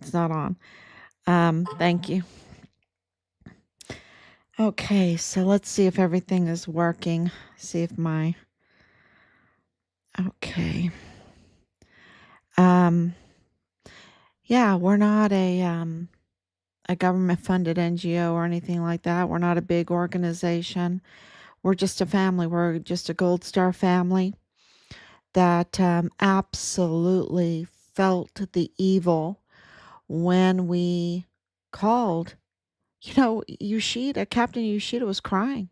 It's not on. Thank you. Okay, so let's see if everything is working. See if my okay. Um, yeah, we're not a government funded NGO or anything like that. We're not a big organization. We're just a family. We're just a Gold Star family that absolutely felt the evil when we called. Captain Yoshida was crying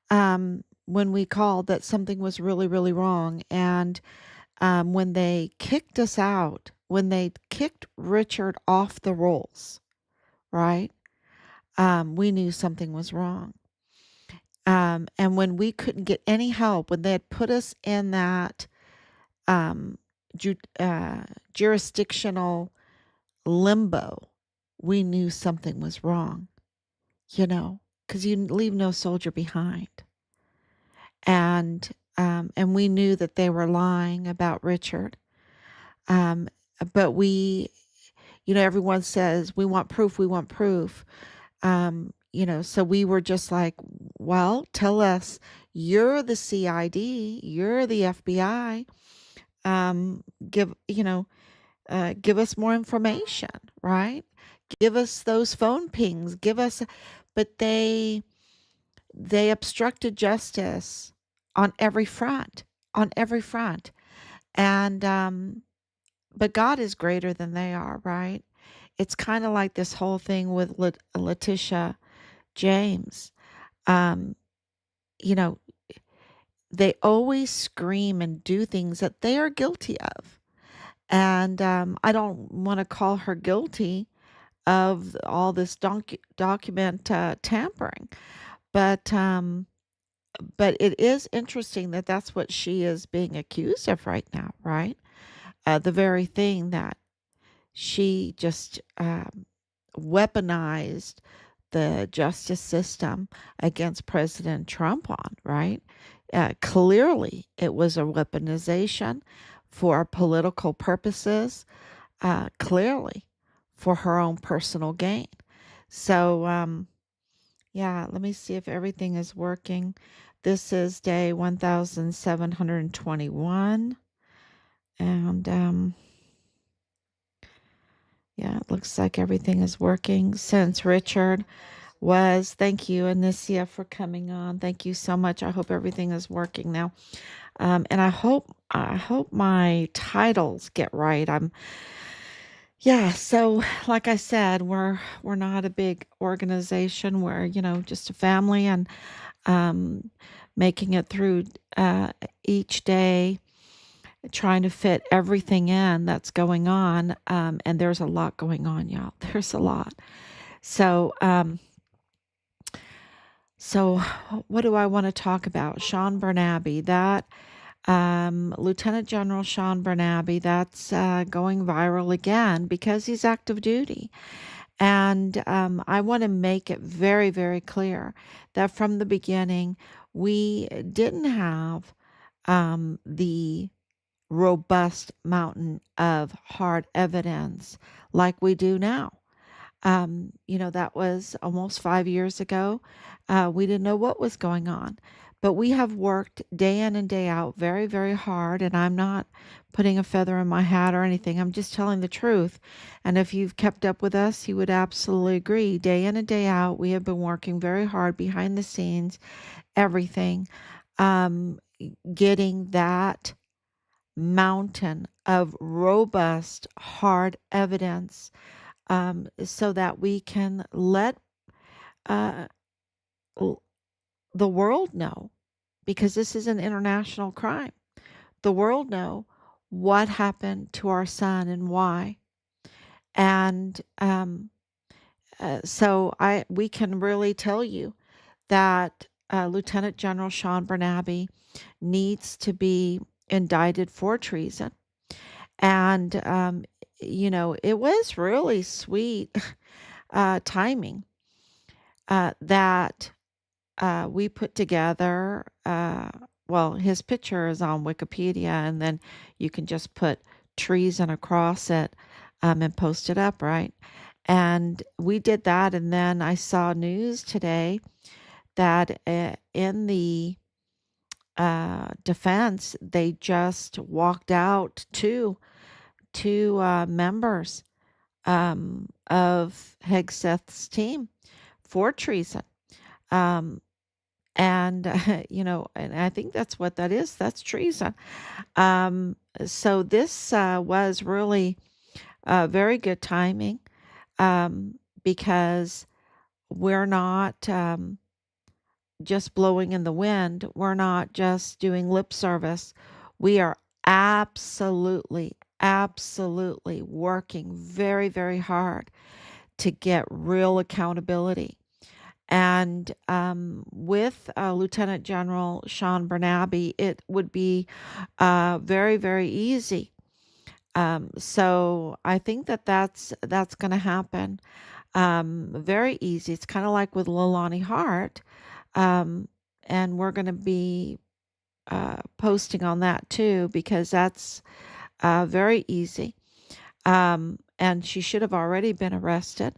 when we called that something was really, really wrong. And when they kicked us out, when they kicked Richard off the rolls, right? We knew something was wrong. And when we couldn't get any help, when they had put us in that um, ju- uh, jurisdictional limbo, we knew something was wrong, because you leave no soldier behind. And we knew that they were lying about Richard. Um, but everyone says, we want proof, we want proof. So we were just like, well, tell us, you're the CID, you're the FBI. Um, give, you know, give us more information, right? Give us those phone pings, but they obstructed justice on every front, on every front. And, but God is greater than they are, right? It's kind of like this whole thing with Letitia James. Um, you know, they always scream and do things that they are guilty of. And I don't want to call her guilty of all this document tampering, but um, but it is interesting that that's what she is being accused of right now, right? The very thing that she just weaponized the justice system against President Trump on, right? Clearly, it was a weaponization for political purposes, clearly for her own personal gain. So, yeah, let me see if everything is working. This is day 1721. And yeah, it looks like everything is working since Richard thank you, Anicia, for coming on. Thank you so much. I hope everything is working now. And I hope my titles get right. Yeah, so like I said, we're not a big organization. We're, just a family, and um making it through each day, trying to fit everything in that's going on. And there's a lot going on, y'all. There's a lot. So, so what do I want to talk about? Sean Bernabe, that Lieutenant General Sean Bernabe, that's going viral again because he's active duty. And I want to make it very, very clear that from the beginning, we didn't have the robust mountain of hard evidence like we do now. That was almost 5 years ago. We didn't know what was going on, but we have worked day in and day out very, very hard. And I'm not putting a feather in my hat or anything. I'm just telling the truth. And if you've kept up with us, you would absolutely agree. Day in and day out, we have been working very hard behind the scenes, everything, um, getting that mountain of robust, hard evidence so that we can let uh, the world know, because this is an international crime, the world know what happened to our son and why. And so we can really tell you that Lieutenant General Sean Bernabe needs to be indicted for treason. And, it was really sweet timing that we put together. Well, his picture is on Wikipedia, and then you can just put treason across it. and post it up, right? And we did that. And then I saw news today that in the defense, they just walked out two members of Hegseth's team for treason. Um, and and I think that's what that is. That's treason. Um, so this was really very good timing, because we're not just blowing in the wind. We're not just doing lip service. We are absolutely, absolutely working very, very hard to get real accountability. And with Lieutenant General Sean Bernabe, it would be very, very easy. So I think that that's going to happen. Very easy. It's kind of like with Leilani Hart, um, and we're going to be posting on that too because that's very easy. And she should have already been arrested.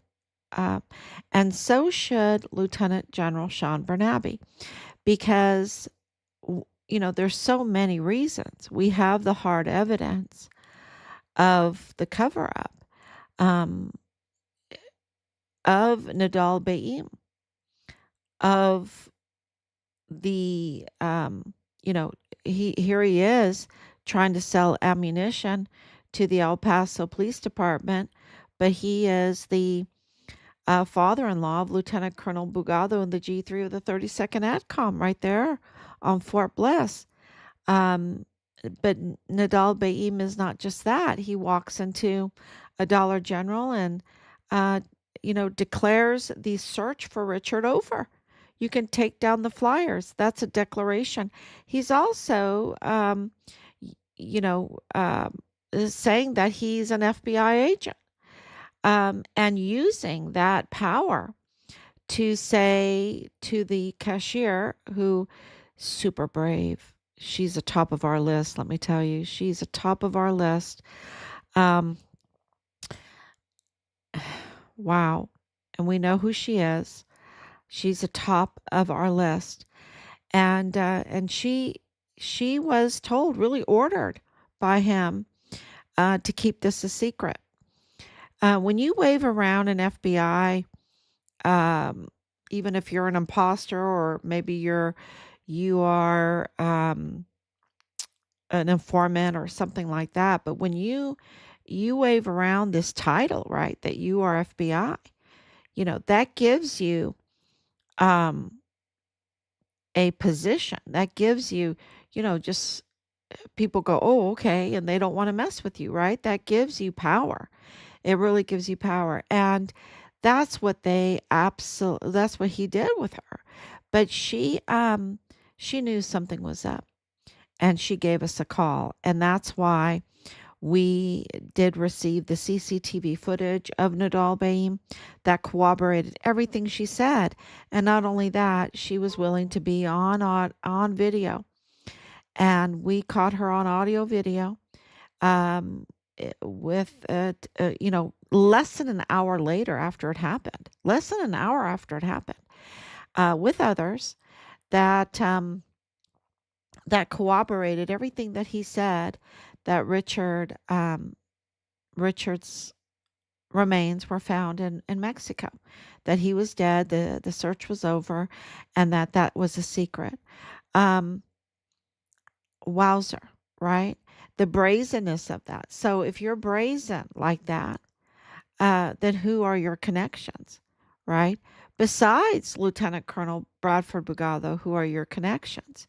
Uh, and so should Lieutenant General Sean Bernabe, because there's so many reasons. We have the hard evidence of the cover up, um, of Nadal Baim, of the here he is trying to sell ammunition to the El Paso Police Department, but he is the father-in-law of Lieutenant Colonel Bugado in the G3 of the 32nd ADCOM right there on Fort Bliss. But Nadal Baim is not just that. He walks into a Dollar General and, uh, declares the search for Richard over. You can take down the flyers. That's a declaration. He's also, you know, um, saying that he's an FBI agent, and using that power to say to the cashier, who super brave. She's a top of our list, let me tell you. She's a top of our list. Um, wow. And we know who she is. She's a top of our list. And she was told, really ordered by him, to keep this a secret. When you wave around an FBI, um, even if you're an imposter, or maybe you are an informant or something like that, but when you wave around this title, right, that you are FBI, that gives you um, a position. That gives you, just people go, oh, okay, and they don't want to mess with you, right? That gives you power. It really gives you power. And that's what he did with her. But she knew something was up, and she gave us a call. And that's why we did receive the CCTV footage of Nadal Baim that corroborated everything she said. And not only that, she was willing to be on video. And we caught her on audio video, um, with less than an hour later after it happened. Less than an hour after it happened, with others that that corroborated everything that he said, that Richard's remains were found in Mexico, that he was dead, the search was over, and that was a secret. Um, Wowzer, right? The brazenness of that. So if you're brazen like that, then who are your connections, right? Besides Lieutenant Colonel Bradford Bugado, who are your connections?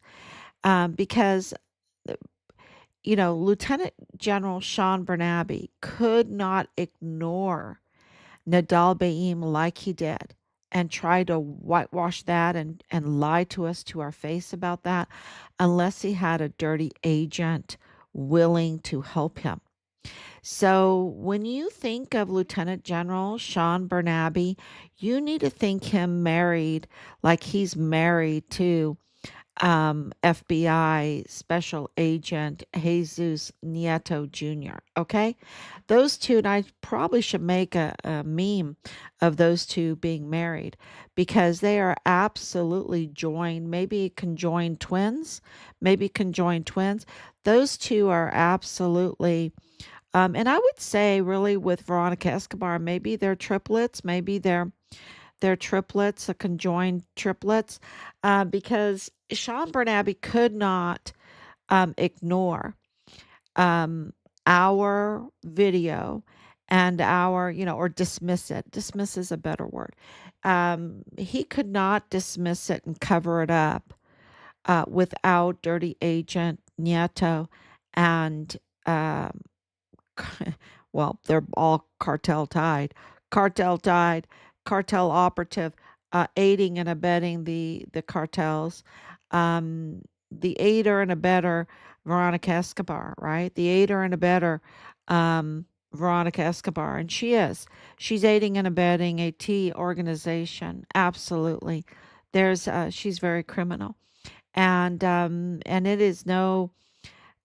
Because Lieutenant General Sean Bernabe could not ignore Nadal Baim like he did, and try to whitewash that and lie to us to our face about that, unless he had a dirty agent willing to help him. So when you think of Lieutenant General Sean Bernabe, you need to think him married, like he's married to FBI Special Agent Jesus Nieto Jr. Okay? Those two, and I probably should make a meme of those two being married because they are absolutely joined, maybe conjoined twins, maybe conjoined twins. Those two are absolutely, and I would say really with Veronica Escobar, maybe they're triplets, maybe they're triplets, conjoined triplets, because Sean Bernabe could not ignore um, our video and our, or dismiss it. Dismiss is a better word. He could not dismiss it and cover it up without Dirty Agent Nieto and um, well, they're all cartel tied. Cartel tied, cartel operative, aiding and abetting the cartels. The aider and abetter, Veronica Escobar, right? The aider and abetter, Veronica Escobar. And she is. She's aiding and abetting a T organization. Absolutely. She's very criminal. And it is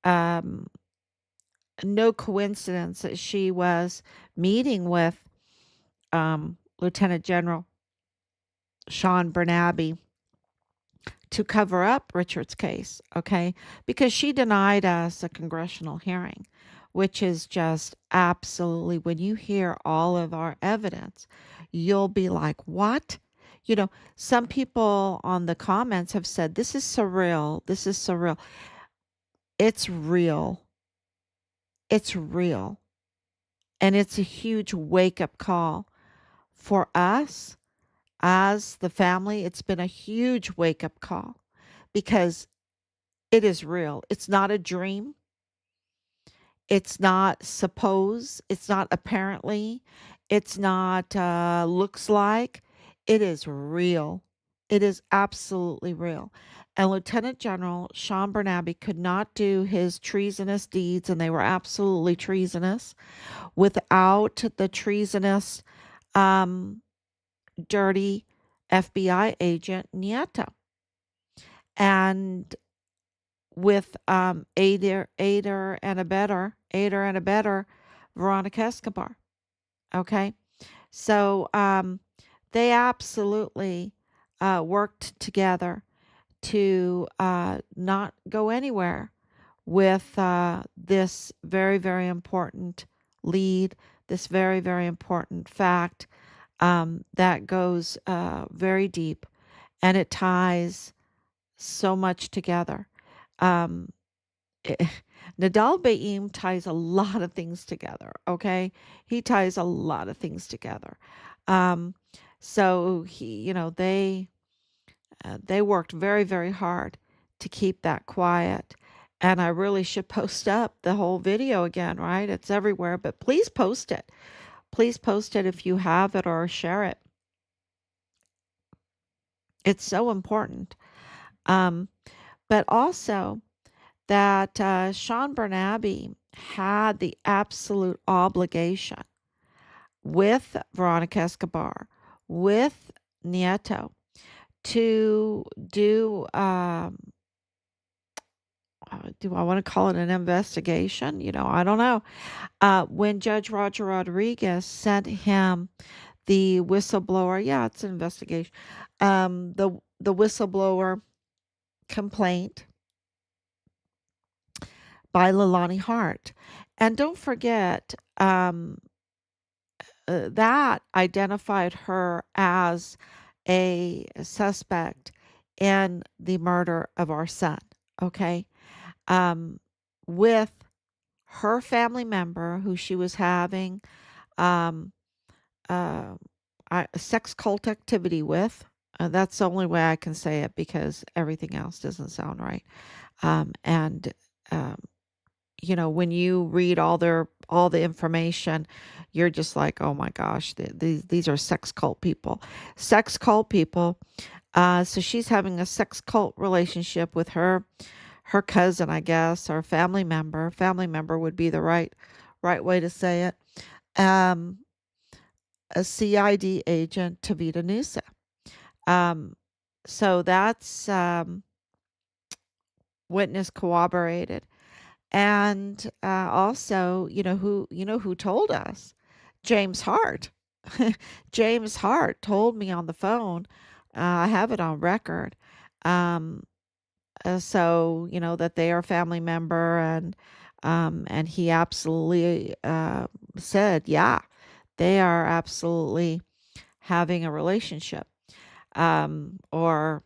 um, no coincidence that she was meeting with Lieutenant General Sean Bernabe to cover up Richard's case, okay? Because she denied us a congressional hearing, which is just absolutely, when you hear all of our evidence, you'll be like, what? Some people on the comments have said, this is surreal. This is surreal. It's real. It's real. And it's a huge wake up call for us as the family. It's been a huge wake up call because it is real. It's not a dream. It's not suppose. It's not apparently. It's not looks like. It is real. It is absolutely real. And Lieutenant General Sean Bernabe could not do his treasonous deeds, and they were absolutely treasonous, without the treasonous um, dirty FBI agent Nieto, and with aider and abetter Veronica Escobar. Okay, so they absolutely worked together to not go anywhere with this very, very important lead, this very, very important fact that goes very deep, and it ties so much together. Um, eh, Nadal Baim ties a lot of things together. Okay, he ties a lot of things together. Um, so they worked very, very hard to keep that quiet. And I really should post up the whole video again, right? It's everywhere, but please post it. Please post it if you have it, or share it. It's so important. Um, but also that Sean Bernabe had the absolute obligation with Veronica Escobar, with Nieto, to do I want to call it an investigation? I don't know. When Judge Roger Rodriguez sent him the whistleblower, yeah, it's an investigation. The whistleblower complaint by Leilani Hart. And don't forget, that identified her as a suspect in the murder of our son, okay? Um, with her family member who she was having um, uh, sex cult activity with. That's the only way I can say it because everything else doesn't sound right. And um, when you read all the information, you're just like, oh my gosh, these are sex cult people. Sex cult people. So she's having a sex cult relationship with her cousin, I guess, or family member. Family member would be the right way to say it. Um, a CID agent, Tavita Nusa. Um, so witness corroborated. And also, who told us? James Hart. James Hart told me on the phone. I have it on record. Um, so that they are a family member, and he absolutely said, yeah, they are absolutely having a relationship, or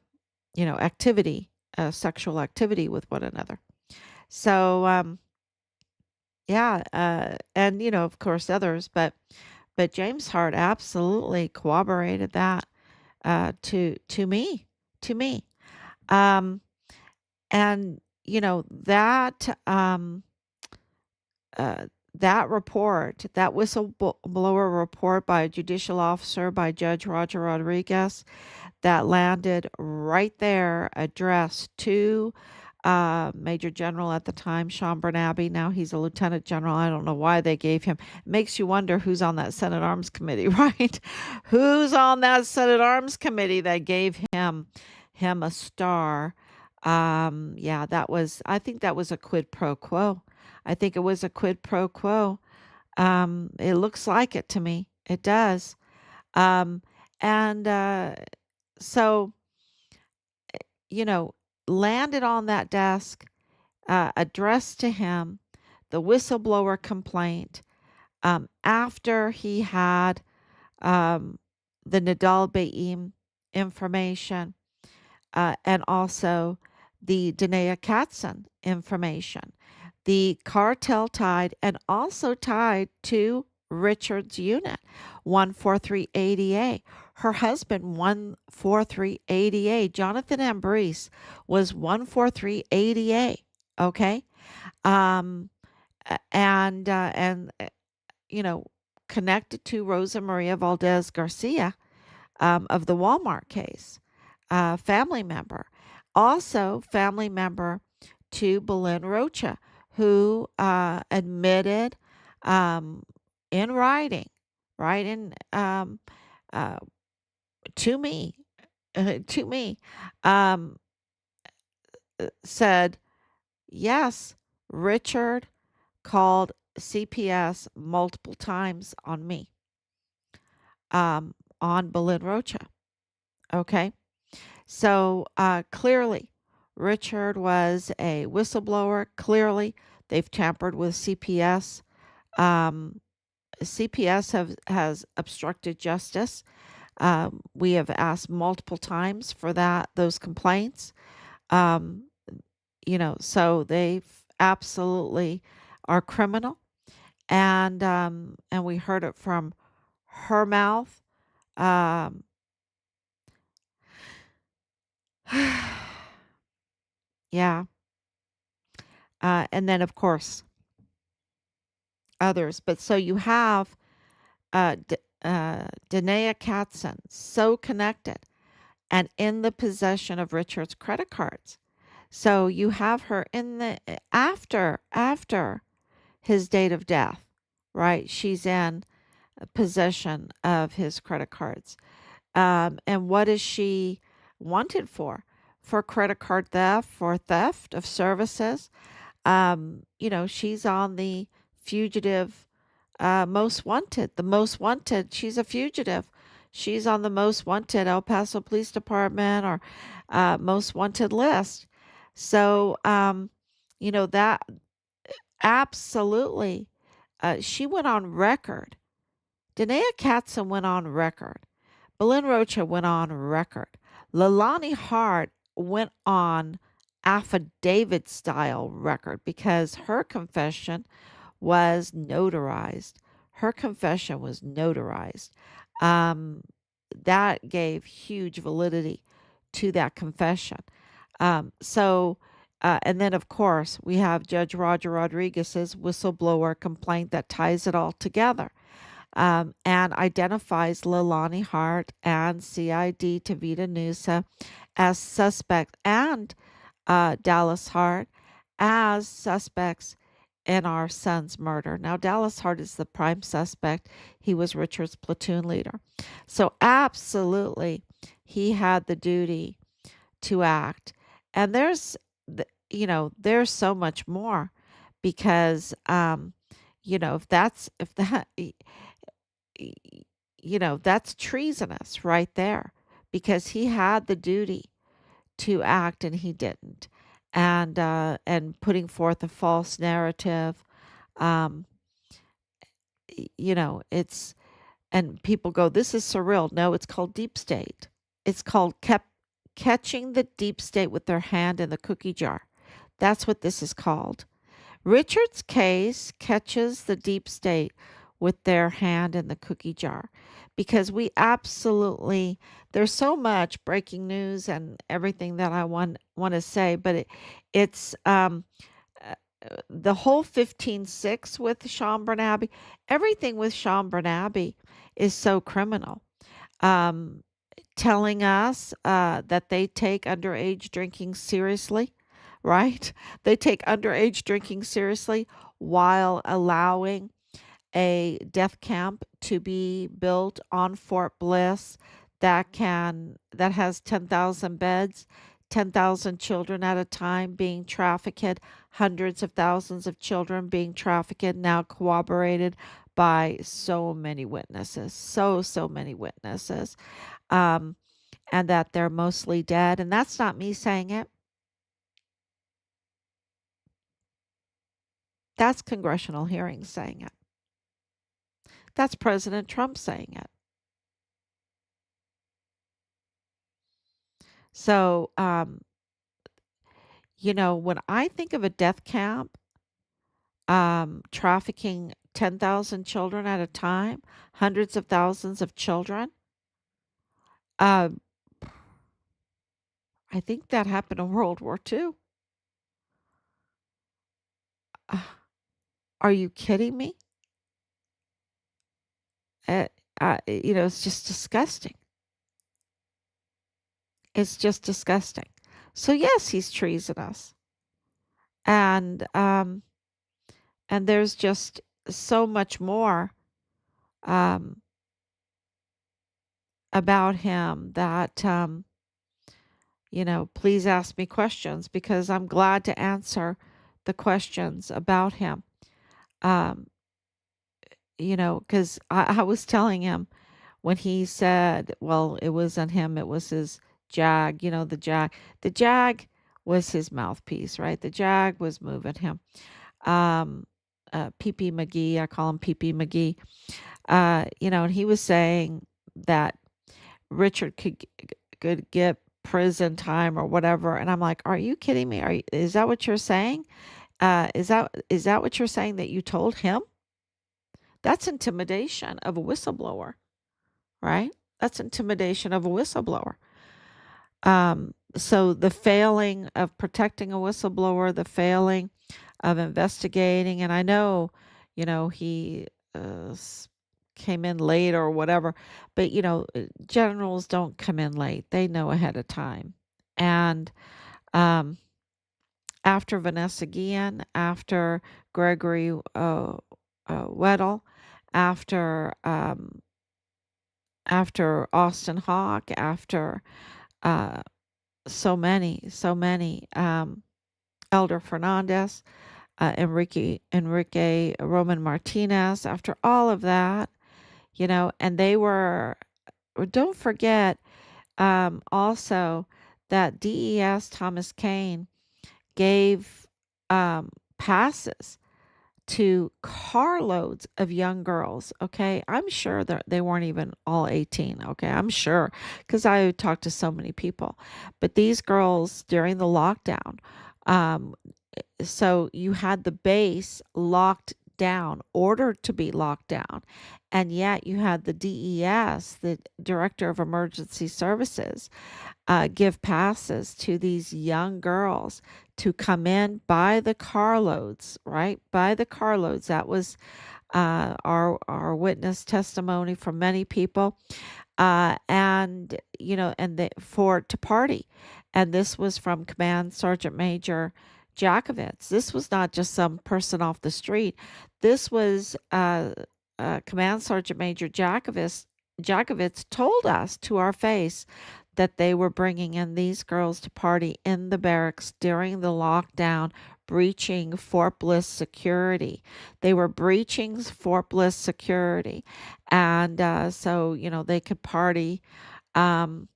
activity, sexual activity with one another. So yeah, and of course others, but James Hart absolutely corroborated that to me. Um, and uh, that report, that whistleblower report by a judicial officer, by Judge Roger Rodriguez, that landed right there, addressed to Major General at the time, Sean Bernabe. Now he's a Lieutenant General. I don't know why they gave him. It makes you wonder who's on that Senate Arms Committee, right? Who's on that Senate Arms Committee that gave him a star? Yeah, I think that was a quid pro quo. I think it was a quid pro quo. It looks like it to me. It does. Um, and so, you know, landed on that desk, addressed to him the whistleblower complaint, after he had um, the Nadal Baim information, and also the Danae Katzen information. The cartel tied and also tied to Richard's unit, 14380A. Her husband, 14380A. Jonathan Ambrose was 14380A. Okay. Um, and you know, connected to Rosa Maria Valdez Garcia, of the Walmart case, family member. Also, family member to Belen Rocha, who admitted, um, in writing, right, uh, to me, to me, um, said, yes, Richard called CPS multiple times on me, on Belen Rocha. Okay. So clearly, Richard was a whistleblower. Clearly, they've tampered with CPS. Um, CPS has obstructed justice. We have asked multiple times for those complaints. Um, so they absolutely are criminal, and we heard it from her mouth. Um, yeah, and then of course others. But so you have Danae Katzen, so connected and in the possession of Richard's credit cards. So you have her in the after his date of death, right? She's in possession of his credit cards. And what is she wanted for? For credit card theft, for theft of services. She's on the fugitive, most wanted. The most wanted. She's a fugitive. She's on the most wanted El Paso Police Department or most wanted list. So, that absolutely, she went on record. Danae Katzen went on record. Belen Rocha went on record. Leilani Hart went on affidavit style record because her confession was notarized. Her confession was notarized. Um, that gave huge validity to that confession. And then, of course, we have Judge Roger Rodriguez's whistleblower complaint that ties it all together, and identifies Leilani Hart and CID Tavita Nusa as suspect, and Dallas Hart as suspects in our son's murder. Now, Dallas Hart is the prime suspect. He was Richard's platoon leader. So, absolutely, he had the duty to act. And there's so much more because, if that, y- that's treasonous right there because he had the duty to act and he didn't. And putting forth a false narrative, um, it's, and people go, this is surreal. No, it's called deep state. It's called kept catching the deep state with their hand in the cookie jar. That's what this is called. Richard's case catches the deep state with their hand in the cookie jar because we absolutely, there's so much breaking news and everything that I want to say, but it's uh, the whole 15-6 with Sean Bernabe, everything with Sean Bernabe is so criminal. Um, Telling us that they take underage drinking seriously, right? They take underage drinking seriously while allowing a death camp to be built on Fort Bliss that has 10,000 beds, 10,000 children at a time being trafficked, hundreds of thousands of children being trafficked, now corroborated by so many witnesses, so many witnesses, um, and that they're mostly dead. And that's not me saying it. That's congressional hearings saying it. That's President Trump saying it. So, when I think of a death camp, trafficking 10,000 children at a time, hundreds of thousands of children, um, I think that happened in World War II. Uh, are you kidding me? Uh, it's just disgusting. It's just disgusting. So yes, he's treasonous, and there's just so much more um, about him that please ask me questions because I'm glad to answer the questions about him. Um, because I was telling him when he said, well, it wasn't him, it was his Jag, the Jag. The Jag was his mouthpiece, right? The Jag was moving him. Um, PP McGee, I call him PP McGee. And he was saying that Richard could get prison time or whatever, and I'm like, "Are you kidding me? Is that what you're saying? Is that what you're saying that you told him? That's intimidation of a whistleblower, right? That's intimidation of a whistleblower. So the failing of protecting a whistleblower, the failing of investigating, and I know, he came in late or whatever, but generals don't come in late. They know ahead of time. And um, after Vanessa Guillen, after Gregory Weddle, after Austin Hawk, after uh, so many, Elder Fernandez, Enrique Roman Martinez, after all of that, and they were, don't forget, also that DES Thomas Kane gave passes to carloads of young girls. Okay. I'm sure that they weren't even all 18. Okay. I'm sure because I talked to so many people. But these girls during the lockdown, um, so you had the base locked down, ordered to be locked down. And yet you had the DES, the Director of Emergency Services, give passes to these young girls to come in by the carloads, right? By the carloads. That was our witness testimony from many people, and for to party, and this was from Command Sergeant Major Jakovitz. This was not just some person off the street. This was Command Sergeant Major Jakovitz told us to our face that they were bringing in these girls to party in the barracks during the lockdown, breaching Fort Bliss security. They were breaching Fort Bliss security. And so, they could party. Um,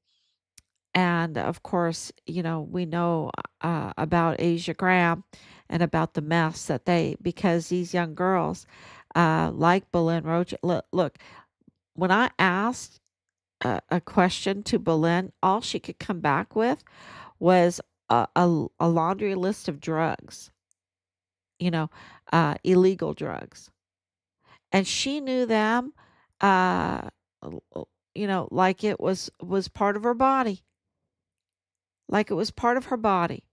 and of course, we know about Asia Graham and about the mess that because these young girls, like Belen Roach, look, when I asked a question to Belen, all she could come back with was a laundry list of drugs, you know, illegal drugs. And she knew them, uh, like it was part of her body, like it was part of her body.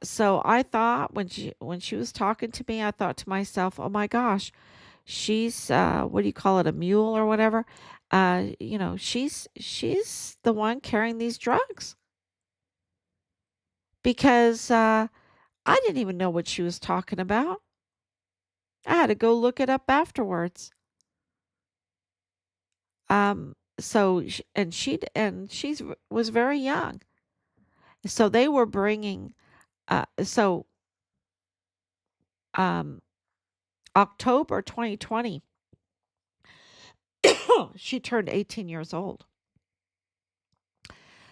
So I thought when she was talking to me, I thought to myself, "Oh my gosh, she's what do you call it, a mule or whatever?" She's the one carrying these drugs because I didn't even know what she was talking about. I had to go look it up afterwards. And she's was very young. So they were bringing so um October 2020 she turned 18 years old.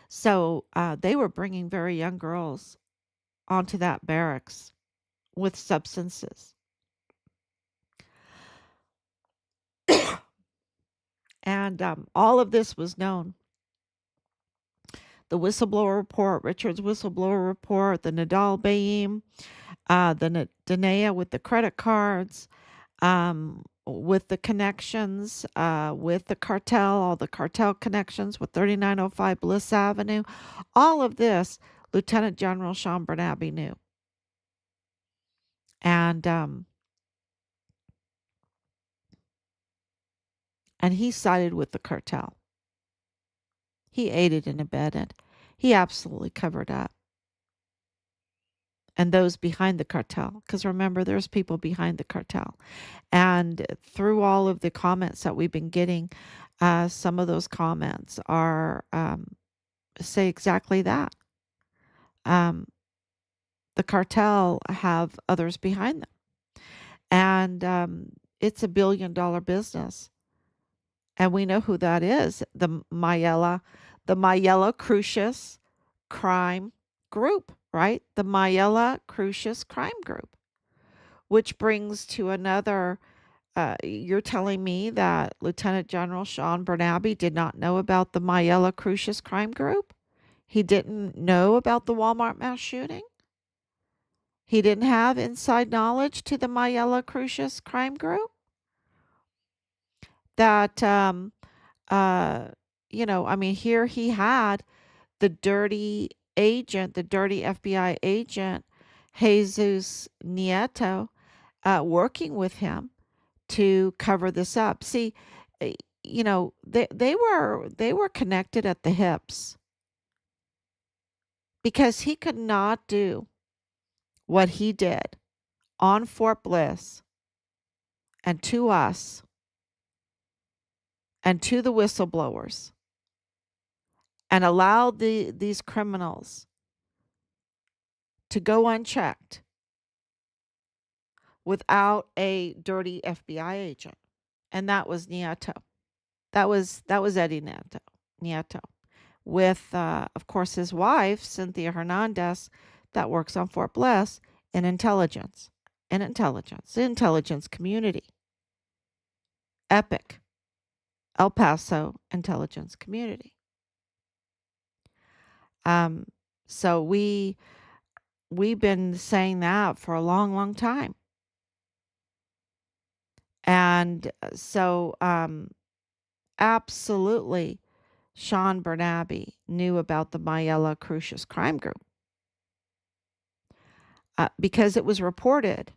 So they were bringing very young girls onto that barracks with substances. And all of this was known. The whistleblower report, Richard's whistleblower report, the Nadal Bayim, the Danae with the credit cards, with the connections, with the cartel, all the cartel connections with 3905 Bliss Avenue. All of this, Lieutenant General Sean Bernabe knew. And he sided with the cartel. He aided and abetted. He absolutely covered up. And those behind the cartel, because remember, there's people behind the cartel. And through all of the comments that we've been getting, some of those comments are say exactly that. Um, the cartel have others behind them, and it's $1 billion business. And we know who that is, the Mayella Crucius crime group, right? The Mayella Crucius crime group, which brings to another. You're telling me that Lieutenant General Sean Bernabe did not know about the Mayella Crucius crime group? He didn't know about the Walmart mass shooting? He didn't have inside knowledge to the Mayella Crucius crime group? That, here he had the dirty agent, the dirty FBI agent, Jesus Nieto, working with him to cover this up. See, uh, they were connected at the hips because he could not do what he did on Fort Bliss and to us and to the whistleblowers and allow these criminals to go unchecked without a dirty FBI agent. And that was Nieto. That was Eddie Nieto with, of course, his wife, Cynthia Hernandez, that works on Fort Bliss in intelligence. The intelligence community. EPIC, El Paso intelligence community. Um, so we've been saying that for a long, long time. And so absolutely Sean Bernabe knew about the Mayella Crucius crime group because it was reported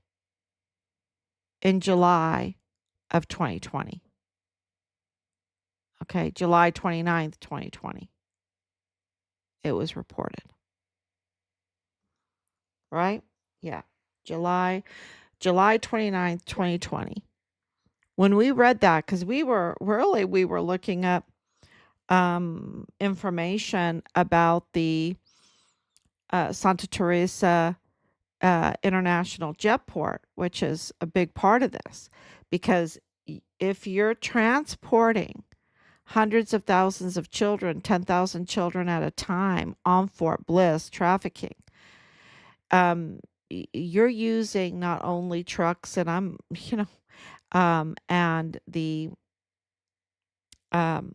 in July of 2020. Okay, July 29th, 2020. It was reported. Right? Yeah. July 29th, 2020. When we read that, because we were looking up information about the Santa Teresa International Jetport, which is a big part of this, because if you're transporting hundreds of thousands of children, 10,000 children at a time on Fort Bliss trafficking, um, you're using not only trucks and and um,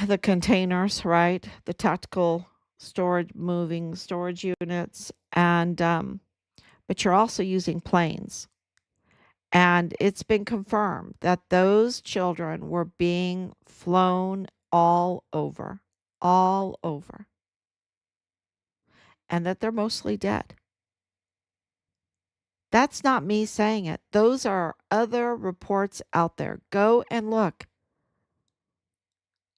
the containers, right? The tactical storage, moving storage units, and but you're also using planes. And it's been confirmed that those children were being flown all over, and that they're mostly dead. That's not me saying it. Those are other reports out there. Go and look.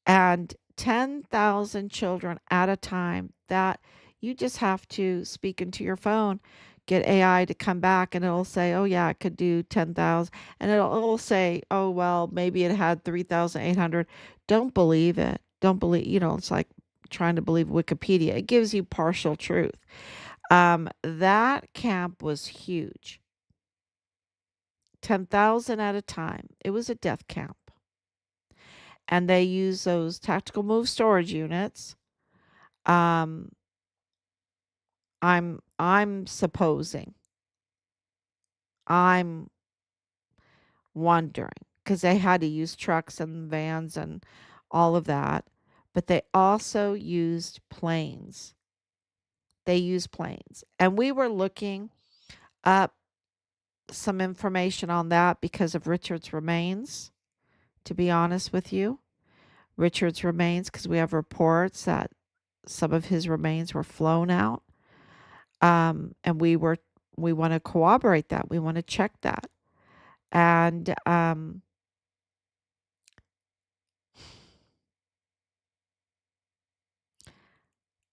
And 10,000 children at a time, that you just have to speak into your phone, get AI to come back, and it'll say, oh yeah, it could do 10,000. And it'll say, oh well, maybe it had 3,800. Don't believe it. Don't believe, it's like trying to believe Wikipedia. It gives you partial truth. That camp was huge. 10,000 at a time. It was a death camp. And they use those tactical move storage units. Um, I'm supposing. I'm wondering because they had to use trucks and vans and all of that, but they also used planes. They used planes. And we were looking up some information on that because of Richard's remains, to be honest with you. Richard's remains, because we have reports that some of his remains were flown out. And we want to corroborate that. We want to check that. And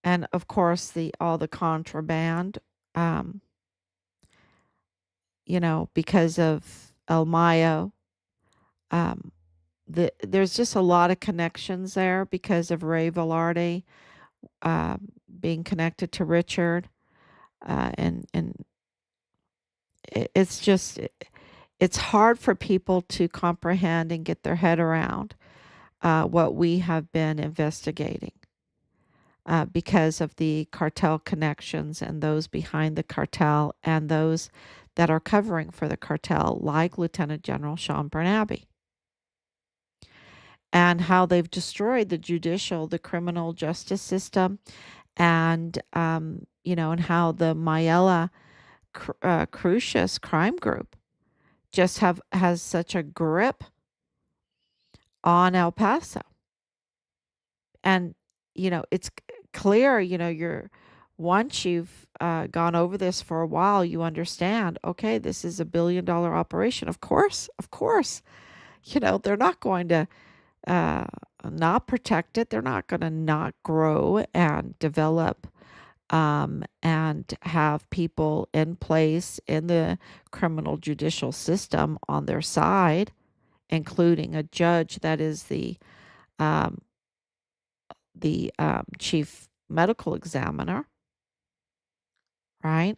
and of course the all the contraband, um, because of El Mayo. Um, there's just a lot of connections there because of Ray Velarde being connected to Richard, and it's just it's hard for people to comprehend and get their head around what we have been investigating because of the cartel connections and those behind the cartel and those that are covering for the cartel, like Lieutenant General Sean Bernabe, and how they've destroyed the criminal justice system, and and how the Mayella Crucius crime group just has such a grip on El Paso. And it's clear, you're once you've gone over this for a while, you understand, okay, this is $1 billion operation. Of course, they're not going to uh, not protect it. They're not going to not grow and develop and have people in place in the criminal judicial system on their side, including a judge that is um, the chief medical examiner, right?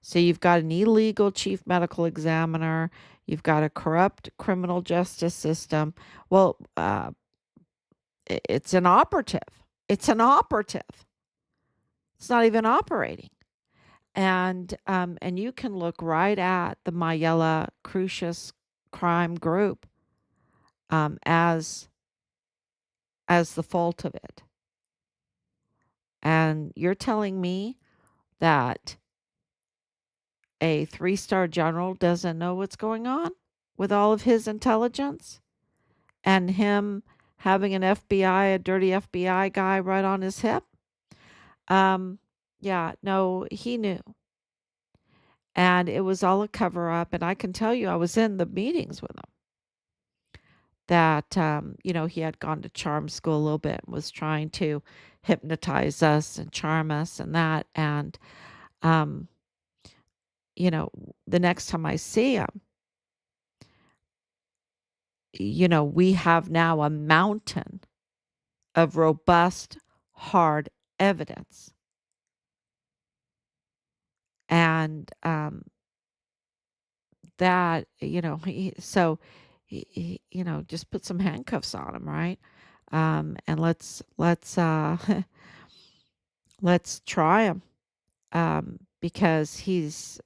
So you've got an illegal chief medical examiner, you've got a corrupt criminal justice system. Well, it's an operative. It's an operative. It's not even operating. And you can look right at the Mayella Crucius crime group as the fault of it. And you're telling me that a 3-star general doesn't know what's going on with all of his intelligence and him having a dirty FBI guy right on his hip? Um, yeah, no, he knew. And it was all a cover up. And I can tell you, I was in the meetings with him that, he had gone to charm school a little bit and was trying to hypnotize us and charm us and that. And, um, the next time I see him, we have now a mountain of robust, hard evidence. And that, just put some handcuffs on him, right? And let's try him, because he's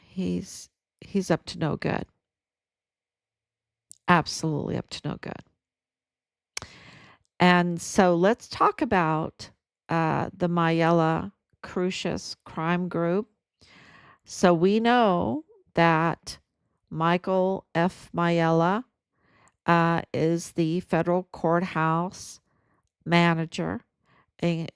he's up to no good. Absolutely up to no good. And so let's talk about the Mayella Crucius crime group. So we know that Michael F. Mayella is the federal courthouse manager, a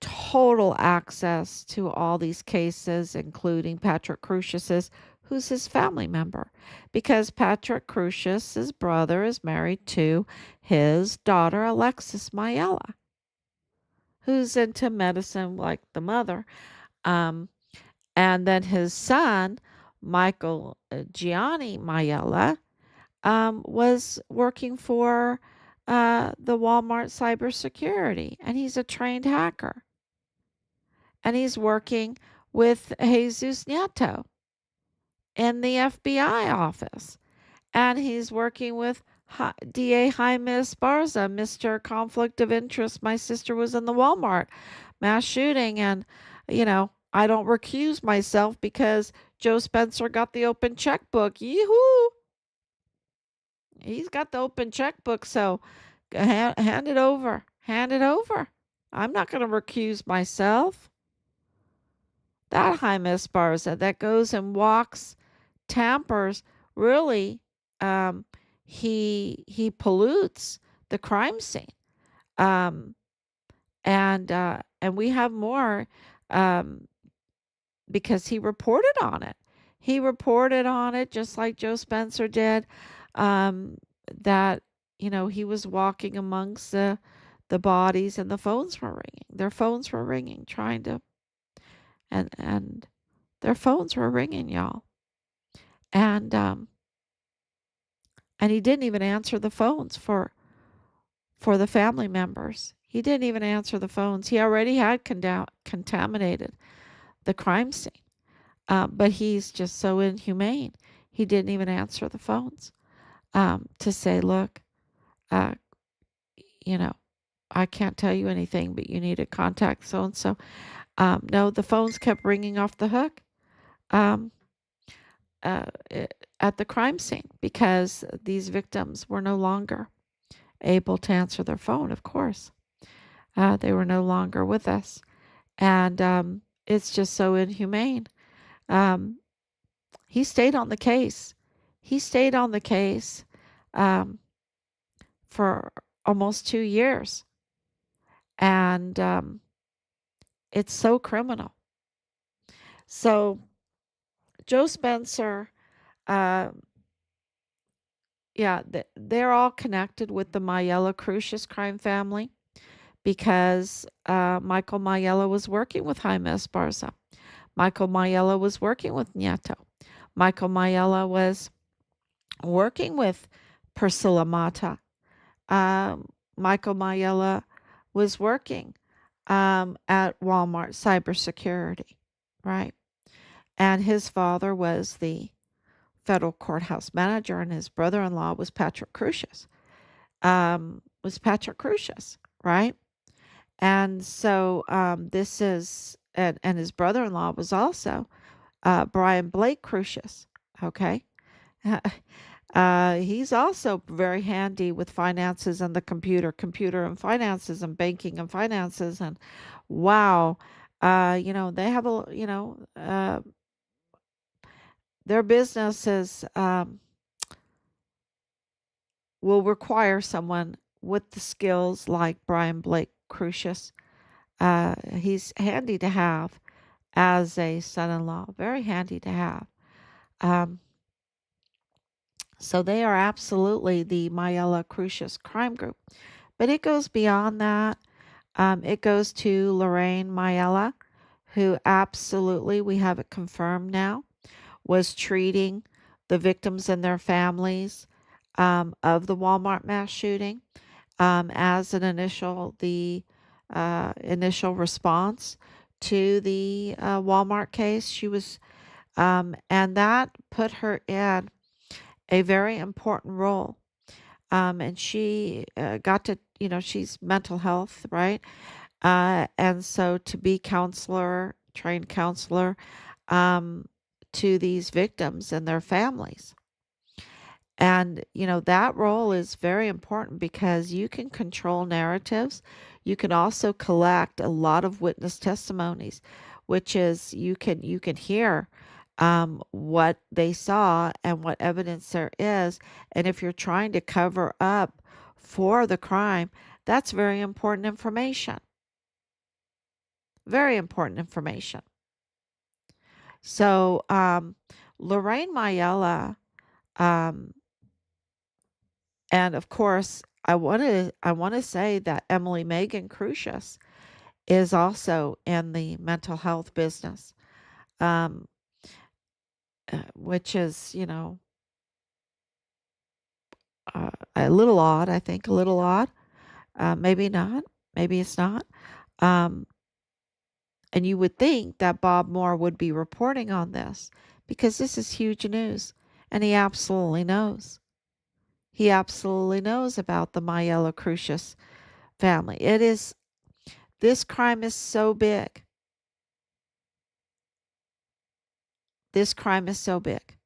total access to all these cases, including Patrick Crucius's, who's his family member, because Patrick Crucius's brother is married to his daughter, Alexis Mayella, who's into medicine like the mother. Um, and then his son, Michael Gianni Mayella, was working for the Walmart cybersecurity, and he's a trained hacker. And he's working with Jesus Nieto in the FBI office. And he's working with DA Jaime Esparza, Mr. Conflict of Interest. My sister was in the Walmart mass shooting, and, I don't recuse myself because Joe Spencer got the open checkbook. Yee-hoo! He's got the open checkbook, so hand it over. Hand it over. I'm not going to recuse myself. That Jaime Esparza that goes and walks, tampers, really, he pollutes the crime scene. Um, and we have more, um, because he reported on it. He reported on it just like Joe Spencer did. Um, that he was walking amongst the bodies, and the phones were ringing. Their phones were ringing, trying to and their phones were ringing, y'all. And and he didn't even answer the phones for the family members. He didn't even answer the phones. He already had contaminated the crime scene. But he's just so inhumane. He didn't even answer the phones, to say, look, uh, you know, I can't tell you anything, but you need to contact so and so. No, the phones kept ringing off the hook. Um, uh, at the crime scene, because these victims were no longer able to answer their phone, of course. They were no longer with us. And it's just so inhumane. Um, he stayed on the case. He stayed on the case um, for almost 2 years. And it's so criminal. So, Joe Spencer, uh, yeah, they're all connected with the Mayella Crucius crime family, because Michael Mayella was working with Jaime Esparza. Michael Mayella was working with Nieto. Michael Mayella was working with Priscilla Mata. Michael Mayella was working at Walmart cybersecurity, right? And his father was the federal courthouse manager, and his brother-in-law was Patrick Crucius. Right? And so this is, and his brother-in-law was also Brian Blake Crucius. Okay. He's also very handy with finances and the computer and finances and banking and finances. And wow, they have their businesses will require someone with the skills like Brian Blake Crucius. He's handy to have as a son-in-law, very handy to have. Um, so they are absolutely the Mayella Crucius crime group. But it goes beyond that. It goes to Lorraine Mayella, who absolutely, we have it confirmed now, was treating the victims and their families of the Walmart mass shooting as an initial response to the Walmart case. And that put her in a very important role. And she got to, she's mental health, right? And so to be trained counselor um, to these victims and their families. And, that role is very important because you can control narratives. You can also collect a lot of witness testimonies, which is you can hear what they saw and what evidence there is. And if you're trying to cover up for the crime, that's very important information. Very important information. So, Lorraine Mayella, um, and of course, I want to say that Emily Megan Crucius is also in the mental health business, um, which is a little odd. I think a little odd. Maybe not. Maybe it's not. Um, and you would think that Bob Moore would be reporting on this because this is huge news, and he absolutely knows. He absolutely knows about the Mayella Crucius family. This crime is so big. This crime is so big.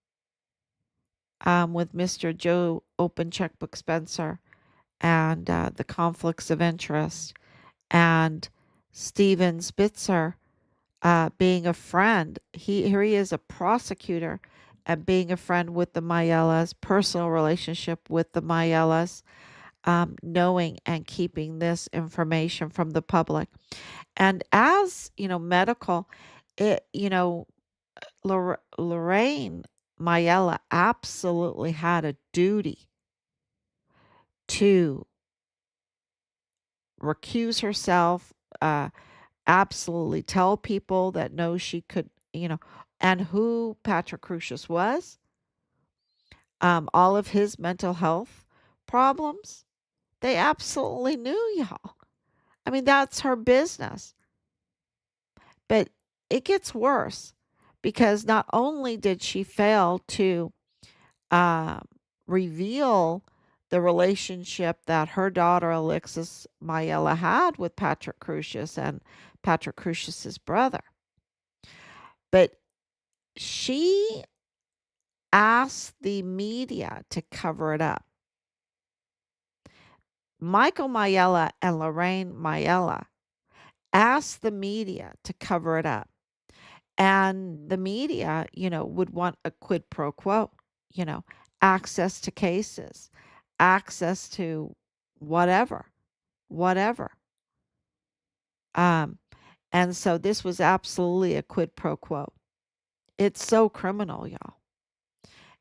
With Mr. Joe Open Checkbook Spencer and the conflicts of interest, and Steven Spitzer being a friend. Here he is, a prosecutor, and being a friend with the Mayellas, personal relationship with the Mayellas, knowing and keeping this information from the public. And as medical, it Lorraine Mayella absolutely had a duty to recuse herself, absolutely tell people that no, she could, and who Patrick Crucius was, all of his mental health problems. They absolutely knew, y'all. I mean, that's her business. But it gets worse because not only did she fail to uh, reveal the relationship that her daughter Alexis Mayella had with Patrick Crucius and Patrick Crucius's brother, but she asked the media to cover it up. Michael Mayella and Lorraine Mayella asked the media to cover it up. And the media, would want a quid pro quo, you know, access to cases, access to whatever, whatever. Um, and so this was absolutely a quid pro quo. It's so criminal, y'all.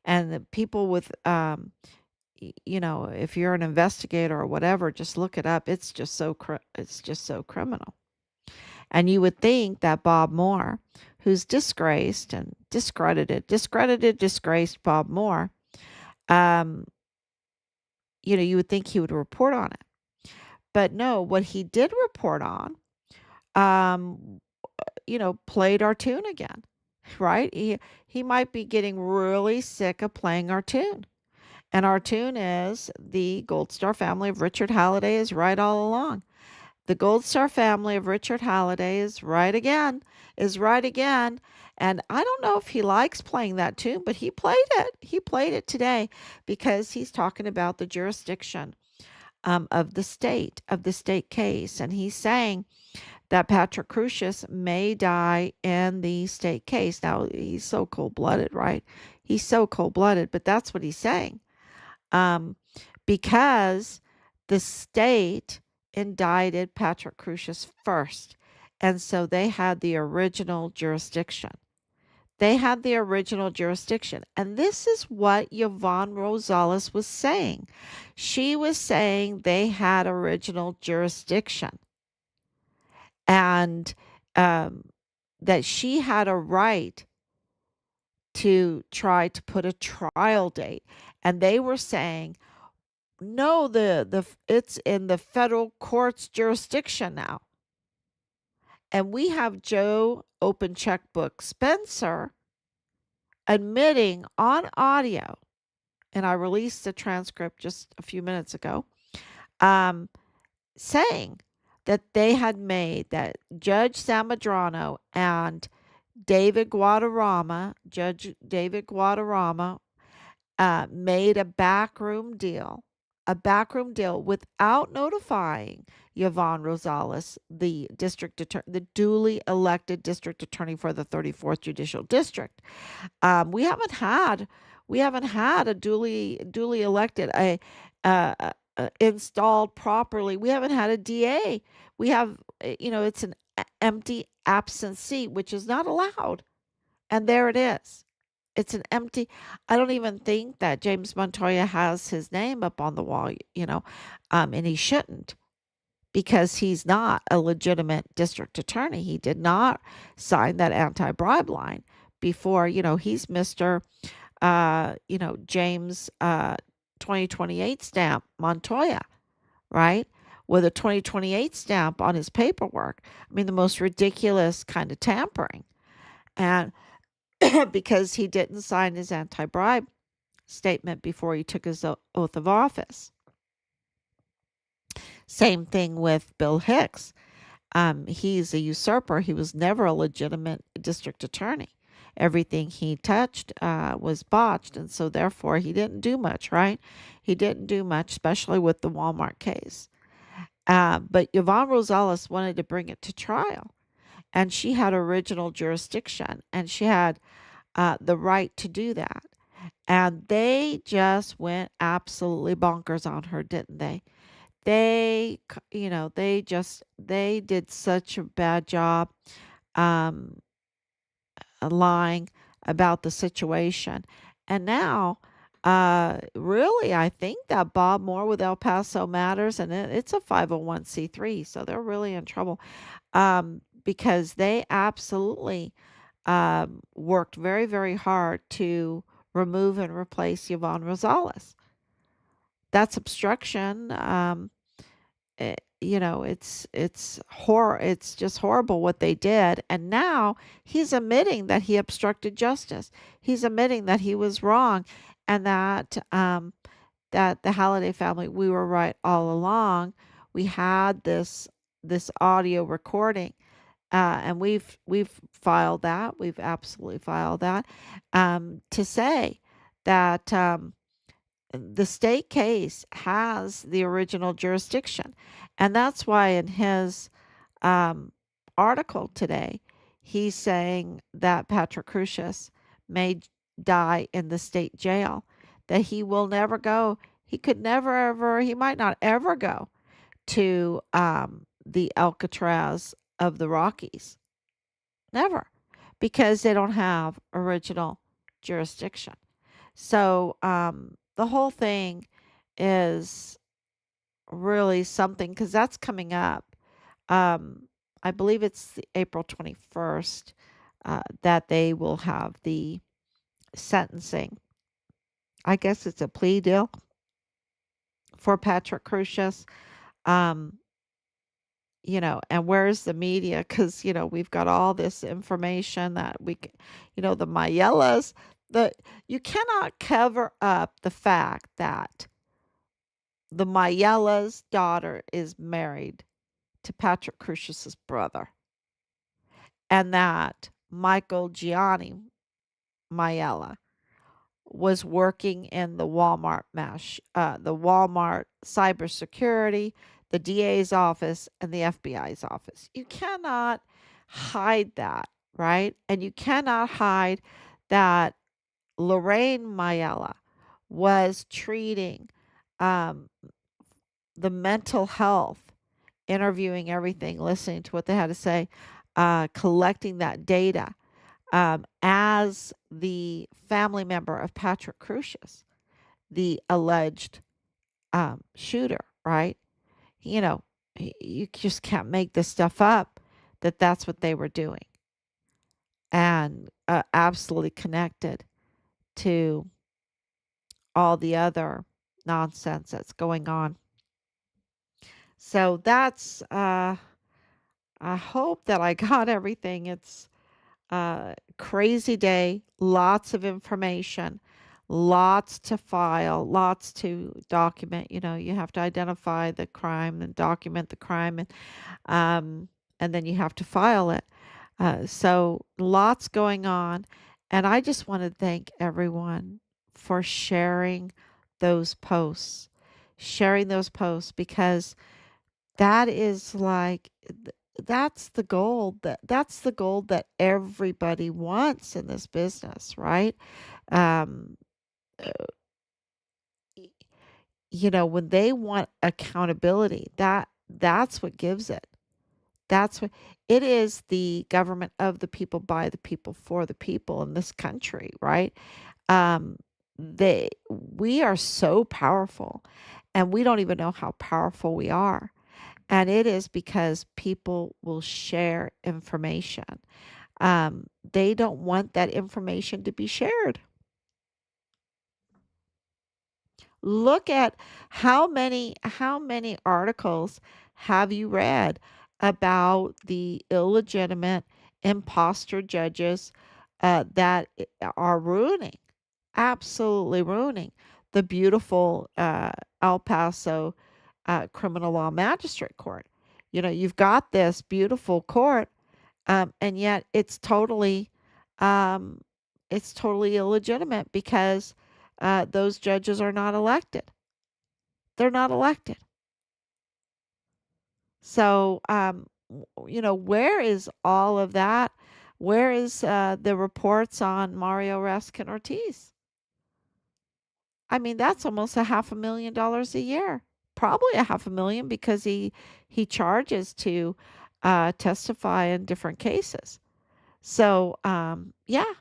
And the people with, if you're an investigator or whatever, just look it up. It's just so criminal. And you would think that Bob Moore, who's disgraced and disgraced Bob Moore, um, you would think he would report on it. But no, what he did report on, um, played our tune again, right? He might be getting really sick of playing our tune. And our tune is the Gold Star family of Richard Halliday is right all along. The Gold Star family of Richard Halliday is right again, is right again. And I don't know if he likes playing that tune, but he played it. He played it today because he's talking about the jurisdiction of the state case. And he's saying that Patrick Crucius may die in the state case. Now, he's so cold blooded, right? He's so cold blooded, but that's what he's saying. Um, because the state indicted Patrick Crucius first. And so they had the original jurisdiction. They had the original jurisdiction. And this is what Yvonne Rosales was saying. She was saying they had original jurisdiction and that she had a right to try to put a trial date. And they were saying, no, it's in the federal court's jurisdiction now. And we have Joe Open Checkbook Spencer admitting on audio, and I released the transcript just a few minutes ago, um, saying that they had made, that Judge Samadrano and Judge David Guadarrama, made a backroom deal without notifying Yvonne Rosales, the duly elected district attorney for the 34th Judicial District. Um, we haven't had we haven't had a duly elected, installed properly. We haven't had a DA. We have, it's an empty absent seat, which is not allowed. And there it is. It's an empty. I don't even think that James Montoya has his name up on the wall, and he shouldn't, because he's not a legitimate district attorney. He did not sign that anti-bribe line before, he's Mr. James 2028 stamp Montoya, right? With a 2028 stamp on his paperwork. I mean, the most ridiculous kind of tampering. And because he didn't sign his anti-bribe statement before he took his oath of office. Same thing with Bill Hicks. He's a usurper. He was never a legitimate district attorney. Everything he touched was botched, and so therefore he didn't do much, right? He didn't do much, especially with the Walmart case. But Yvonne Rosales wanted to bring it to trial, and she had original jurisdiction, and she had the right to do that. And they just went absolutely bonkers on her, didn't they? They did such a bad job, um, lying about the situation. And now, really, I think that Bob Moore with El Paso Matters, and it's a 501c3, so they're really in trouble, because they absolutely worked very, very hard to remove and replace Yvonne Rosales. That's obstruction. It's just horrible what they did. And now he's admitting that he obstructed justice. He's admitting that he was wrong, and that the Halliday family, we were right all along. We had this audio recording, and we've filed that. We've absolutely filed that, to say that, the state case has the original jurisdiction. And that's why in his um, article today, he's saying that Patrick Crucius may die in the state jail, that he will never go. He could never, ever, he might not ever go to the Alcatraz of the Rockies. Never. Because they don't have original jurisdiction. So the whole thing is really something, because that's coming up. Um, I believe it's April 21st, that they will have the sentencing. I guess it's a plea deal for Patrick Crucius. Um, and where's the media? Because, we've got all this information that the Mayellas, you cannot cover up the fact that the Mayella's daughter is married to Patrick Crucius's brother, and that Michael Gianni Mayella was working in the Walmart the Walmart cybersecurity, the DA's office, and the FBI's office. You cannot hide that, right? And you cannot hide that Lorraine Mayella was treating um, the mental health, interviewing everything, listening to what they had to say, collecting that data, as the family member of Patrick Crucius, the alleged shooter, right? You know, you just can't make this stuff up, that that's what they were doing. and absolutely connected to all the other nonsense that's going on. So that's, I hope that I got everything. It's a crazy day, lots of information, lots to file, lots to document. You know, you have to identify the crime and document the crime, um, and then you have to file it. So lots going on. And I just want to thank everyone for sharing those posts because that is like, that's the goal that everybody wants in this business, right? Um, uh, y- you know, when they want accountability, that's what gives it. That's what it is, the government of the people, by the people, for the people in this country, right? Um, we are so powerful and we don't even know how powerful we are. And it is because people will share information. They don't want that information to be shared. Look at how many articles have you read about the illegitimate imposter judges that are ruining, absolutely ruining the beautiful El Paso criminal law magistrate court. You know, you've got this beautiful court, and yet um, it's totally illegitimate because those judges are not elected. They're not elected. So, you know, where is all of that? Where is the reports on Mario Raskin Ortiz? I mean, that's almost a $500,000 a year. Probably a 500,000 because he charges to testify in different cases. So, yeah,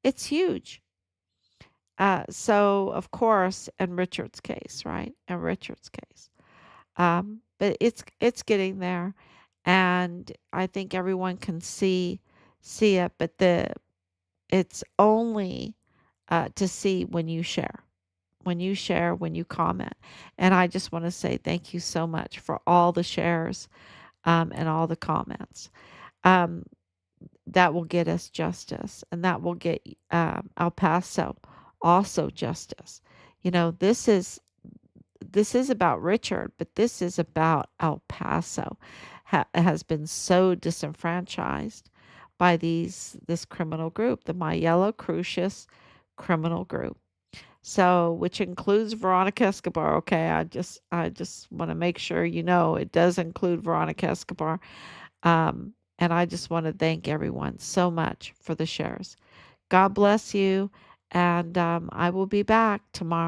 it's huge. So of course, in Richard's case, right? In Richard's case, but it's getting there, and I think everyone can see it. But it's only to see when you share, when you comment. And I just want to say thank you so much for all the shares and all the comments. Um, that will get us justice, and that will get El Paso also justice. You know, this is about Richard, but this is about El Paso. Has been so disenfranchised by this criminal group, the Mayello Crucius criminal group. So, which includes Veronica Escobar. Okay, I just want to make sure you know it does include Veronica Escobar. And I just want to thank everyone so much for the shares. God bless you, and I will be back tomorrow.